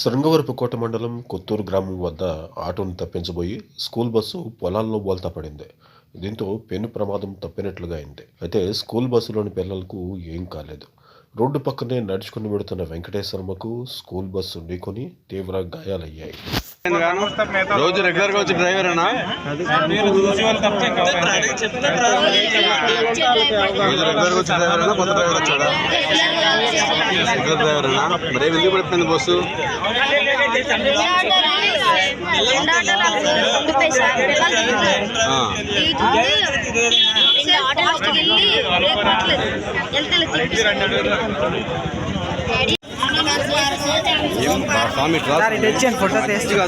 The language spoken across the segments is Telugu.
శృంగవరపుకోట మండలం కొత్తూరు గ్రామం వద్ద ఆటోను తప్పించబోయి స్కూల్ బస్సు పొలాల్లో బోల్తా పడింది. దీంతో పెను ప్రమాదం తప్పినట్లుగా అయింది. అయితే స్కూల్ బస్సులోని పిల్లలకు ఏం కాలేదు. రోడ్డు పక్కనే నడుచుకుని వెడుతున్న వెంకటేశ్వరమ్మకు స్కూల్ బస్సు ఢీకొని తీవ్ర గాయాలయ్యాయి. రోజు రెగ్యులర్ గా వచ్చే డ్రైవరేనా? కొత్త డ్రైవర్ వచ్చాడా? రెగ్యులర్ డ్రైవరేనా? మరి ఎందుకు పడిపోయింది బస్సు?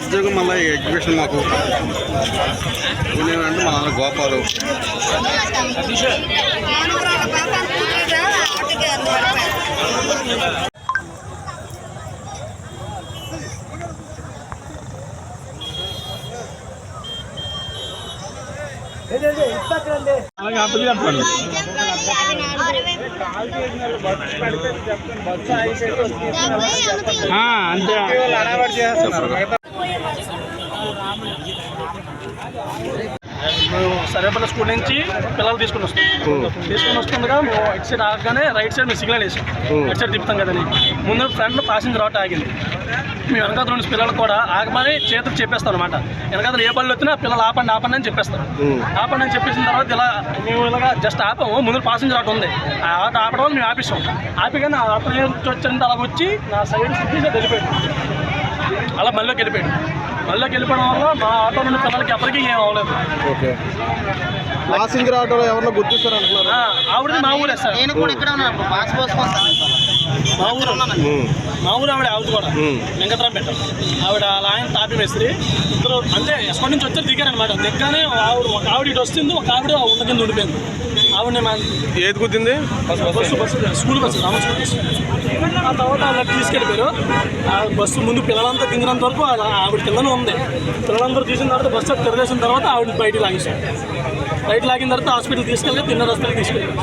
ఉద్యోగం మళ్ళీ ఎడ్యుకేషన్ మాకు అంటే మా నాన్న గోపాలు. సరేపల్లి స్కూల్ నుంచి పిల్లలు తీసుకుని వస్తుండగా మేము ఇటు సైడ్ ఆగగానే రైట్ సైడ్ మేము సిగ్నల్ వేసాం. ఇటు సైడ్ తిప్పుతాం కదని ముందు ఫ్రంట్ ప్యాసింజర్ ఆటో ఆగింది. మేము వెనకాల రెండు పిల్లలు కూడా ఆగమని చేతులు చెప్పేస్తాం అనమాట. వెనకాల ఏ బళ్ళు వచ్చినా పిల్లలు ఆపండి ఆపండి అని చెప్పేస్తాం. ఆపండి అని చెప్పేసిన తర్వాత ఇలా మేము ఇలాగా జస్ట్ ఆపాము. ముందు ప్యాసింజర్ ఆటో ఉంది, ఆ ఆటో ఆపడం వల్ల మేము ఆపిస్తాం. ఆపిగానే ఆ ఆటో వచ్చిన అలా వచ్చి నా సైడ్ సిగ్నల్ వెళ్ళిపోయాడు. అలా మళ్ళీకి వెళ్ళిపోయాడు. మళ్ళీకి వెళ్ళిపోవడం వల్ల మా ఆటో నుండి పిల్లలకి ఎవరికి ఏం అవ్వలేదు. ప్యాసింజర్ ఆటోలో ఎవరినో గుర్తిస్తారు అంటున్నారు. ఆవిడది మా ఊరే సార్. మా ఊరు ఆవిడ కూడా వెంకట్రాంపేట. ఆవిడ అలా ఆయన తాపి మేస్త్రి. ఇద్దరు అంటే ఎస్పటి నుంచి వచ్చారు, దిగారనమాట. దిగ్గానే ఒక ఆవిడ ఇటు వస్తుంది, ఒక ఆవిడ ఉన్న కింద ఉండిపోయింది. ఆవిడ ఏది కుద్దింది? స్కూల్ బస్సు రామస్కూల్ బస్సు. ఆ తర్వాత వాళ్ళకి తీసుకెళ్ళిపోయారు. ఆ బస్సు ముందు పిల్లలంతా దిగినంత వరకు ఆవిడ కిందనే ఉంది. పిల్లలందరూ తీసిన తర్వాత బస్సు తిరగేసిన తర్వాత ఆవిడ బయటకు లాగేసారు. బయట లాగిన తర్వాత హాస్పిటల్ తీసుకెళ్ళి తిన్న రస్తాలకి తీసుకెళ్ళారు.